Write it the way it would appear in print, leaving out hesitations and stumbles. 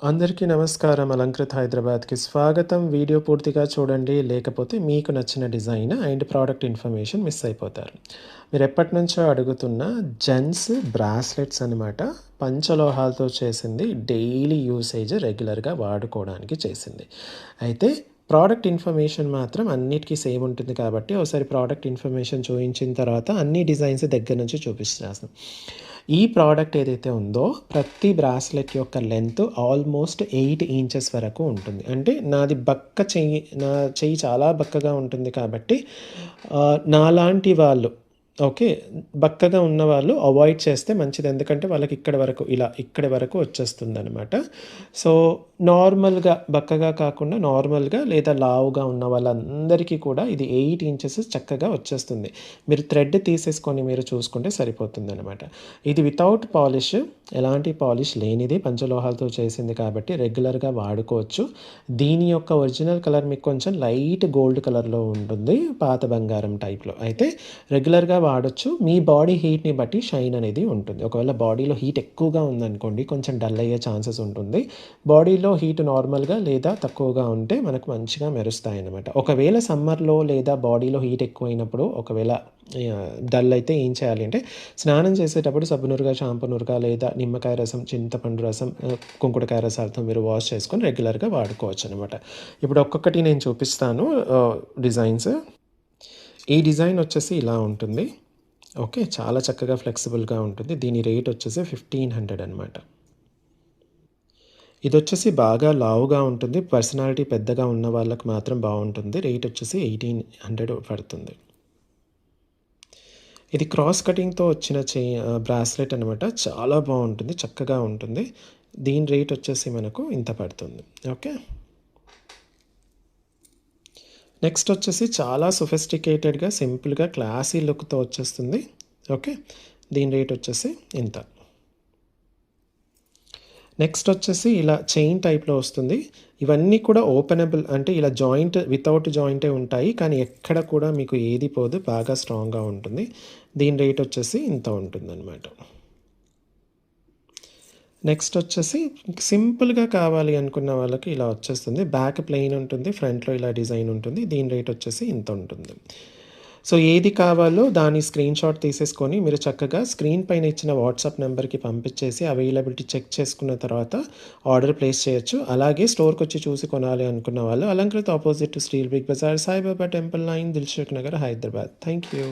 అందరికీ నమస్కారం. అలంకృత్ హైదరాబాద్‌కి స్వాగతం. వీడియో పూర్తిగా చూడండి. లేకపోతే మీకు నచ్చిన design and product information miss అయిపోతారు. మీరెప్పటినుంచో అడుగుతున్న జెంట్స్ బ్రాస్లెట్స్ అనమాట. పంచలోహాలతో చేసింది. డైలీ యూసేజ్ రెగ్యులర్‌గా వాడుకోవడానికి చేసింది. అయితే ప్రోడక్ట్ ఇన్ఫర్మేషన్ మాత్రం అన్నిటికి సేమ్ ఉంటుంది కాబట్టి ఒకసారి ప్రోడక్ట్ ఇన్ఫర్మేషన్ చూయించిన తర్వాత అన్ని డిజైన్స్ దగ్గర నుంచి చూపిస్తాను. ఈ ప్రోడక్ట్ ఏదైతే ఉందో ప్రతి బ్రాస్లెట్ యొక్క లెంత్ ఆల్మోస్ట్ 8 ఇంచెస్ వరకు ఉంటుంది. అంటే నా చెయ్యి చాలా బక్కగా ఉంటుంది కాబట్టి నాలాంటి వాళ్ళు ఓకే. బక్కగా ఉన్నవాళ్ళు అవాయిడ్ చేస్తే మంచిది. ఎందుకంటే వాళ్ళకి ఇక్కడి వరకు వచ్చేస్తుందనమాట. సో, నార్మల్‌గా బక్కగా కాకుండా నార్మల్‌గా లేదా లావుగా ఉన్న వాళ్ళందరికీ కూడా ఇది 8 ఇంచెస్ చక్కగా వచ్చేస్తుంది. మీరు థ్రెడ్ తీసేసుకొని మీరు చూసుకుంటే సరిపోతుందనమాట. ఇది వితౌట్ పాలిష్, ఎలాంటి పాలిష్ లేనిది పంచలోహాలతో చేసింది కాబట్టి రెగ్యులర్‌గా వాడుకోవచ్చు. దీని యొక్క ఒరిజినల్ కలర్ మీకు కొంచెం లైట్ గోల్డ్ కలర్‌లో ఉంటుంది. పాత బంగారం టైప్‌లో. అయితే రెగ్యులర్‌గా వాడొచ్చు. మీ బాడీ హీట్‌ని బట్టి షైన్ అనేది ఉంటుంది. ఒకవేళ బాడీలో హీట్ ఎక్కువగా ఉందనుకోండి కొంచెం డల్ అయ్యే ఛాన్సెస్ ఉంటుంది. బాడీలో హీట్ నార్మల్‌గా లేదా తక్కువగా ఉంటే మనకు మంచిగా మెరుస్తాయన్నమాట. ఒకవేళ సమ్మర్‌లో లేదా బాడీలో హీట్ ఎక్కువైనప్పుడు ఒకవేళ డల్ అయితే ఏం చేయాలి అంటే స్నానం చేసేటప్పుడు సబ్బు నురగ, షాంపూ నురగ లేదా నిమ్మకాయ రసం, చింతపండు రసం, కుంకుడుకాయ రసాలతో మీరు వాష్ చేసుకొని రెగ్యులర్‌గా వాడుకోవచ్చనమాట. ఇప్పుడు ఒక్కొక్కటి నేను చూపిస్తాను డిజైన్స్. ఈ డిజైన్ వచ్చేసి ఇలా ఉంటుంది. ఓకే. చాలా చక్కగా ఫ్లెక్సిబుల్‌గా ఉంటుంది. దీని రేట్ వచ్చేసి 1500 అనమాట. ఇదొచ్చేసి బాగా లావుగా ఉంటుంది. పర్సనాలిటీ పెద్దగా ఉన్న వాళ్ళకి మాత్రం బావుంటుంది. రేట్ వచ్చేసి 1800 పడుతుంది. ఇది క్రాస్ కటింగ్‌తో వచ్చిన బ్రాస్లెట్ అనమాట. చాలా బావుంటుంది. చక్కగా ఉంటుంది. దీని రేట్ వచ్చేసి మనకు ఇంత పడుతుంది. ఓకే. నెక్స్ట్ వచ్చేసి చాలా సొఫిస్టికేటెడ్‌గా, సింపుల్‌గా, క్లాసీ లుక్‌తో వచ్చేస్తుంది. ఓకే. దీని రేట్ వచ్చేసి ఇంత. నెక్స్ట్ వచ్చేసి ఇలా చైన్ టైప్‌లో వస్తుంది. ఇవన్నీ కూడా ఓపెనబుల్ అంటే ఇలా వితౌట్ జాయింటే ఉంటాయి. కానీ ఎక్కడ కూడా మీకు ఏది పోదు. బాగా స్ట్రాంగ్‌గా ఉంటుంది. దీని రేట్ వచ్చేసి ఇంత ఉంటుందన్నమాట. నెక్స్ట్ వచ్చేసి సింపుల్‌గా కావాలి అనుకున్న వాళ్ళకి ఇలా వచ్చేస్తుంది. బ్యాక్ ప్లెయిన్ ఉంటుంది. ఫ్రంట్‌లో ఇలా డిజైన్ ఉంటుంది. దీని రేట్ వచ్చేసి ఇంత ఉంటుంది. సో, ఏది కావాలో దాని స్క్రీన్‌షాట్ తీసేసుకొని మీరు చక్కగా స్క్రీన్ పైన ఇచ్చిన వాట్సాప్ నంబర్‌కి పంపించేసి అవైలబిలిటీ చెక్ చేసుకున్న తర్వాత ఆర్డర్ ప్లేస్ చేయొచ్చు. అలాగే స్టోర్‌కొచ్చి చూసి కొనాలి అనుకున్న వాళ్ళు Alankrit opposite to steel Big Bazaar, Saibaba temple line, Dilsukh Nagar, Hyderabad. Thank you.